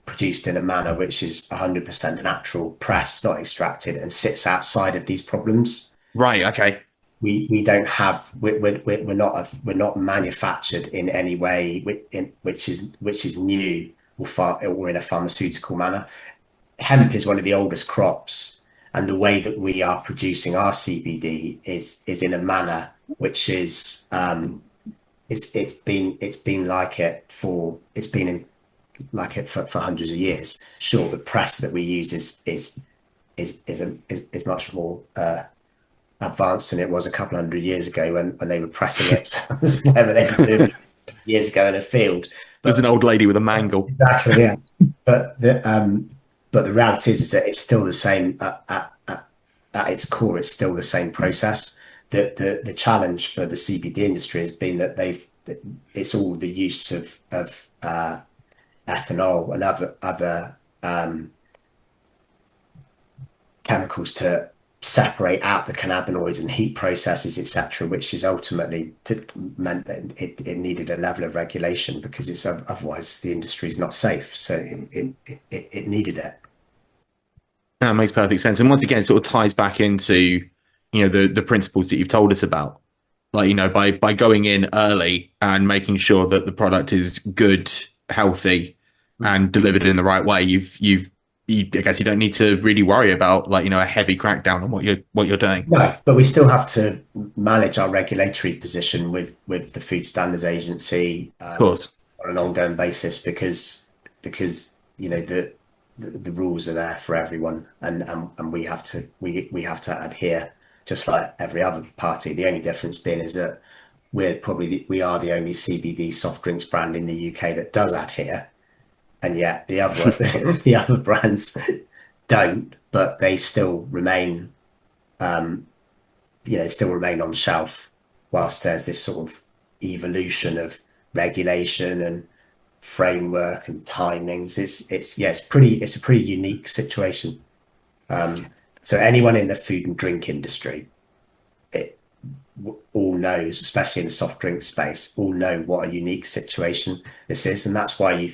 produced in a manner which is 100% natural, pressed, not extracted, and sits outside of these problems. Right. Okay. We don't have, we're not manufactured in any way which is new or in a pharmaceutical manner. Hemp is one of the oldest crops, and the way that we are producing our CBD is in a manner which is it's been like it for hundreds of years. Sure, the press that we use is much more advanced than it was a couple hundred years ago when they were pressing it, whatever they were doing years ago in a field. There's an old lady with a mangle. Exactly, yeah. But the reality is that it's still the same at its core. It's still the same process. The challenge for the CBD industry has been that they've it's all the use of ethanol and other chemicals to separate out the cannabinoids and heat processes, etc., which is ultimately meant that it needed a level of regulation, because it's otherwise the industry is not safe. So it needed it. That makes perfect sense. And once again, it sort of ties back into, the principles that you've told us about. Like, by going in early and making sure that the product is good, healthy, and delivered in the right way, I guess you don't need to really worry about a heavy crackdown on what you're doing. No, but we still have to manage our regulatory position with the Food Standards Agency, of course, on an ongoing basis, because the rules are there for everyone, and we have to adhere, just like every other party. The only difference being is that we are the only CBD soft drinks brand in the UK that does adhere. And yet the other brands don't, but they still remain, on shelf, whilst there's this sort of evolution of regulation and framework and timings. It's a pretty unique situation. So anyone in the food and drink industry, all knows, especially in the soft drink space, all know what a unique situation this is, and that's why you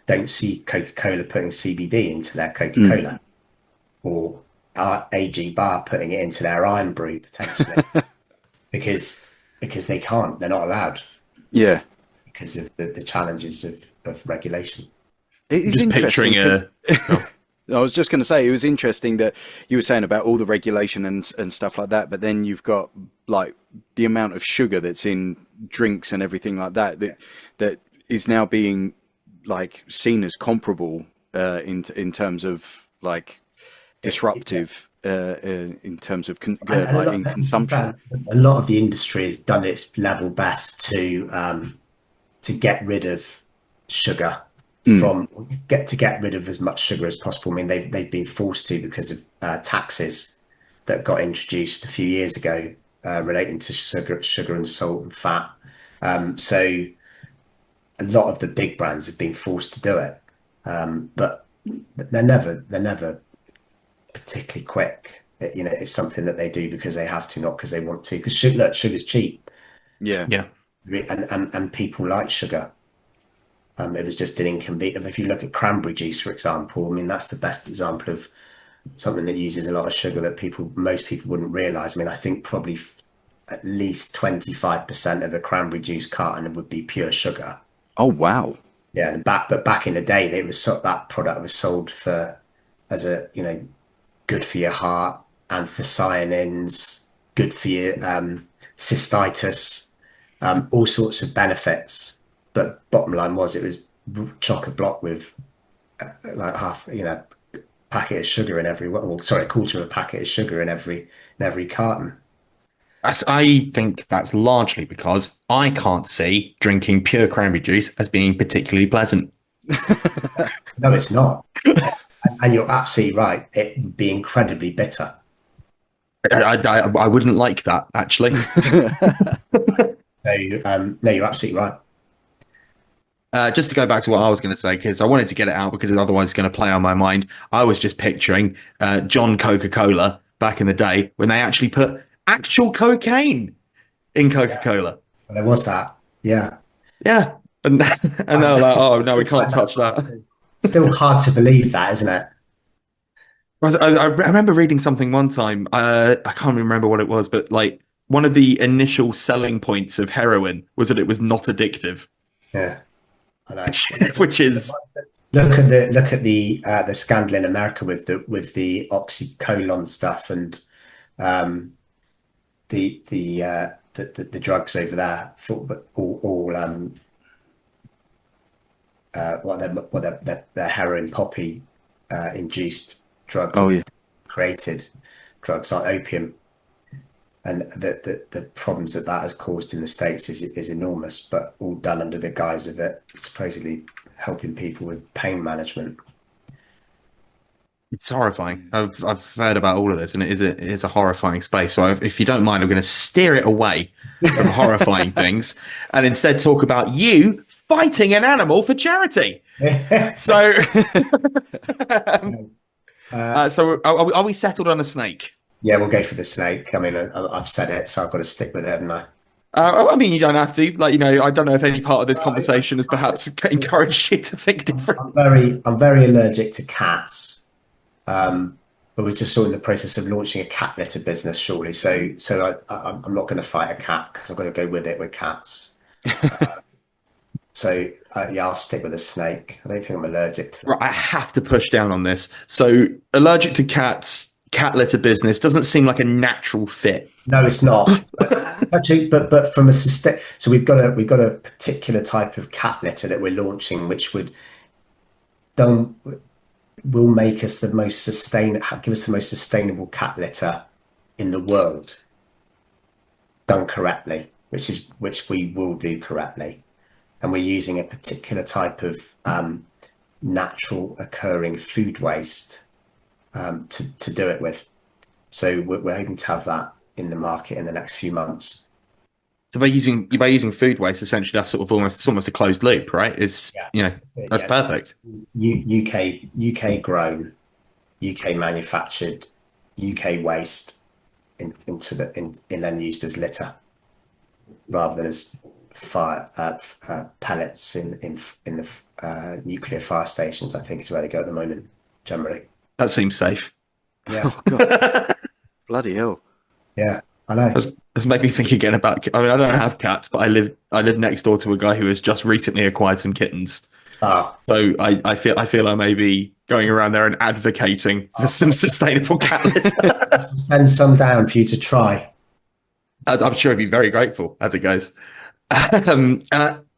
don't see Coca-Cola putting CBD into their Coca-Cola, or AG Bar putting it into their Iron Brew potentially, because they can't, they're not allowed. Yeah, because of the challenges of regulation. It is just interesting. picturing I was just going to say, it was interesting that you were saying about all the regulation and stuff like that, but then you've got like the amount of sugar that's in drinks and everything like that that is now being like seen as comparable in terms of like disruptive in terms of in consumption. A lot of the industry has done its level best to get rid of sugar. Get rid of as much sugar as possible. I mean, they've been forced to, because of taxes that got introduced a few years ago relating to sugar and salt and fat. So a lot of the big brands have been forced to do it, but they're never particularly quick. It's something that they do because they have to, not because they want to. Because sugar's cheap. Yeah. And people like sugar. It was just an inconvenience. If you look at cranberry juice, for example, I mean, that's the best example of something that uses a lot of sugar that most people wouldn't realise. I mean, I think probably at least 25% of a cranberry juice carton would be pure sugar. Oh, wow. Yeah, but back in the day, that product was sold as good for your heart, anthocyanins, good for your cystitis, all sorts of benefits. But bottom line was, it was chock-a-block with like half, packet of sugar in every. A quarter of a packet of sugar in every carton. I think that's largely because I can't see drinking pure cranberry juice as being particularly pleasant. No, it's not. And you're absolutely right. It would be incredibly bitter. I wouldn't like that, actually. No, you're absolutely right. Just to go back to what I was going to say, because I wanted to get it out because otherwise it's going to play on my mind. I was just picturing John Coca-Cola back in the day when they actually put actual cocaine in Coca-Cola. Well, there was that. Yeah. Yeah. And they were like, oh, no, we can't touch that. Still hard to believe that, isn't it? I remember reading something one time. I can't remember what it was, but like one of the initial selling points of heroin was that it was not addictive. Yeah. I know. Which is look at the scandal in America with the oxycodone stuff and the drugs over there for they're heroin poppy induced drug created drugs like opium, and the problems that has caused in the States is enormous, but all done under the guise of it supposedly helping people with pain management. It's horrifying. I've heard about all of this, and it is a horrifying space. So if you don't mind, I'm going to steer it away from horrifying things, and instead talk about you fighting an animal for charity. So, so are we settled on a snake? Yeah, we'll go for the snake. I mean, I've said it, so I've got to stick with it, haven't I? I mean, you don't have to. Like, I don't know if any part of this conversation has perhaps encouraged you to think different. I'm very allergic to cats, but we're just sort of in the process of launching a cat litter business shortly. So I'm not going to fight a cat because I've got to go with it with cats. So yeah, I'll stick with a snake. I don't think I'm allergic to. Right, I have to push down on this. So allergic to cats. Cat litter business doesn't seem like a natural fit. No, it's not. Actually, but from a so we've got a particular type of cat litter that we're launching, which will make us the most give us the most sustainable cat litter in the world, done correctly, which we will do correctly, and we're using a particular type of natural occurring food waste. To do it with, so we're hoping to have that in the market in the next few months. So by using food waste, essentially, that's sort of almost a closed loop, right? That's perfect. UK grown, UK manufactured, UK waste and then used as litter rather than as fire pellets in the nuclear fire stations. I think is where they go at the moment generally. That seems safe. Yeah. Oh, God. Bloody hell. Yeah, I know. That's made me think again about. I mean, I don't have cats, but I live next door to a guy who has just recently acquired some kittens. So I feel I may be going around there and advocating for some sustainable cat litter. Send some down for you to try. I'm sure he'd be very grateful as it goes.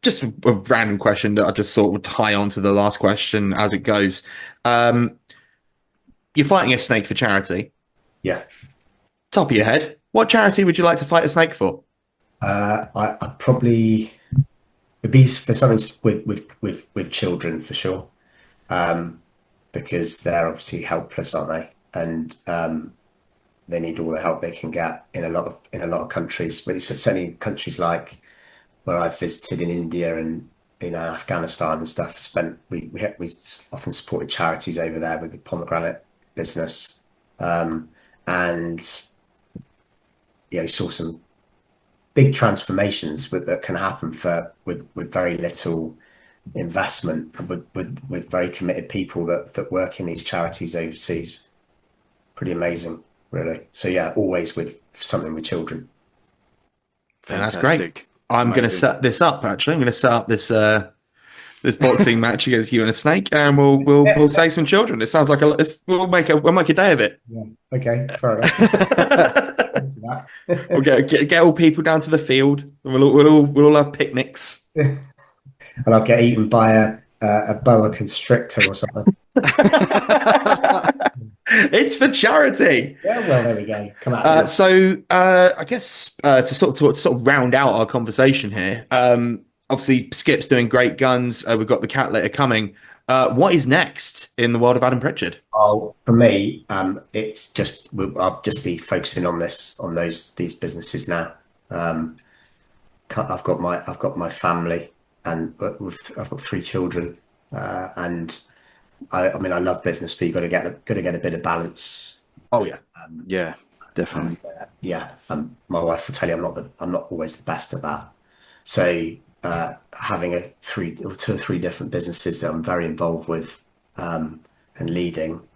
Just a random question that I just thought would tie on to the last question as it goes. You're fighting a snake for charity. Yeah. Top of your head, what charity would you like to fight a snake for? I probably would be for something with children for sure, because they're obviously helpless, aren't they? And they need all the help they can get in a lot of countries. But it's certainly countries like where I've visited in India and Afghanistan and stuff. We often supported charities over there with the pomegranate business, and saw some big transformations that can happen with very little investment, with very committed people that work in these charities overseas. Pretty amazing, really. So yeah, always with something with children. That's great. I'm going to set this up. Actually, I'm going to set up this boxing match against you and a snake, and we'll save some children. It sounds like we'll make a day of it. Yeah. Okay. Fair enough. We'll get all people down to the field, and we'll all have picnics. And I'll get eaten by a boa constrictor or something. It's for charity. Yeah, well, there we go. Come out. So I guess to sort of round out our conversation here. Obviously, Skip's doing great guns. We've got the cat litter coming. What is next in the world of Adam Pritchard? Oh, for me, it's just I'll just be focusing on these businesses now. I've got my family, and I've got 3 children, and I mean I love business, but you've got to get a bit of balance. Oh yeah, yeah, definitely. My wife will tell you I'm not always the best at that. So having 2 or 3 different businesses that I'm very involved with and leading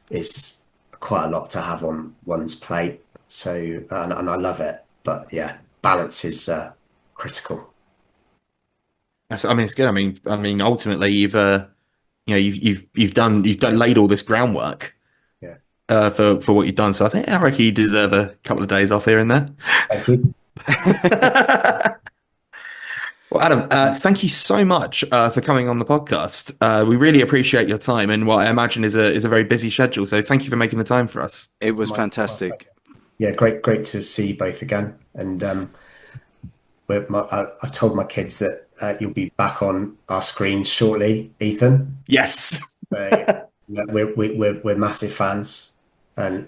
is quite a lot to have on one's plate. So and I love it, but yeah, balance is critical. I mean, it's good. I mean, ultimately, you've laid all this groundwork. Yeah. For what you've done. So I reckon you deserve a couple of days off here and there. Thank you. Well, Adam, thank you so much for coming on the podcast. We really appreciate your time and what I imagine is a very busy schedule. So thank you for making the time for us. It was fantastic. Yeah, great to see you both again. And I've told my kids that you'll be back on our screens shortly, Ethan. Yes. So We're massive fans, and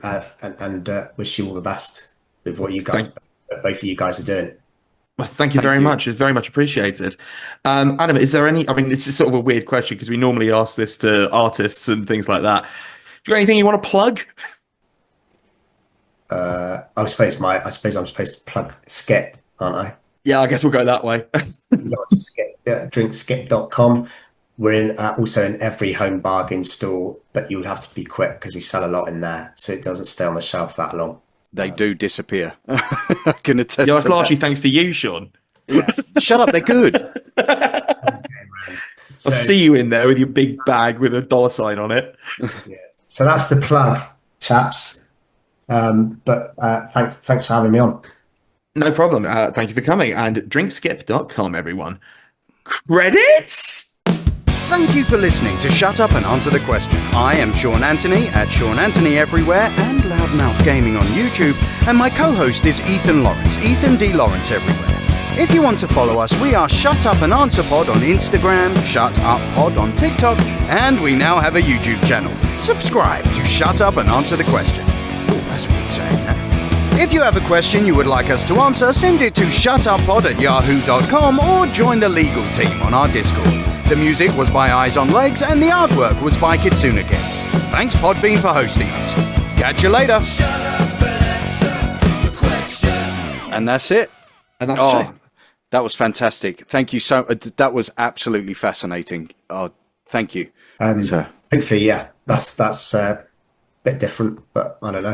wish you all the best with what you guys, both of you guys, are doing. Well, thank you very much. It's very much appreciated. Adam, is there any? I mean, it's sort of a weird question because we normally ask this to artists and things like that. Do you got anything you want to plug? I suppose I'm supposed to plug Skip, aren't I? Yeah, I guess we'll go that way. You go to Skip, drinkskip.com. We're also in every home bargain store, but you'll have to be quick because we sell a lot in there, so it doesn't stay on the shelf that long. They do disappear. I can attest Yeah, that's to largely that. thanks to you, Sean. Yes. Shut up, they're good. I'll see you in there with your big bag with a dollar sign on it. Yeah. So that's the plug, chaps. But thanks for having me on. No problem. Thank you for coming. And drinkskip.com, everyone. Credits? Thank you for listening to Shut Up and Answer the Question. I am Sean Antony at Sean Antony everywhere and Loudmouth Gaming on YouTube, and my co-host is Ethan Lawrence, Ethan D. Lawrence everywhere. If you want to follow us, we are Shut Up and Answer Pod on Instagram, Shut Up Pod on TikTok, and we now have a YouTube channel. Subscribe to Shut Up and Answer the Question. Oh, that's weird saying that. If you have a question you would like us to answer, send it to shutuppod@yahoo.com or join the legal team on our Discord. The music was by Eyes on Legs and the artwork was by Kitsune Kei. Thanks Podbean for hosting us. Catch you later. Shut up and answer the question. And that's it. And that's Oh, that was fantastic. Thank you so that was absolutely fascinating. Oh, thank you. Hopefully, yeah, that's a bit different, but I don't know.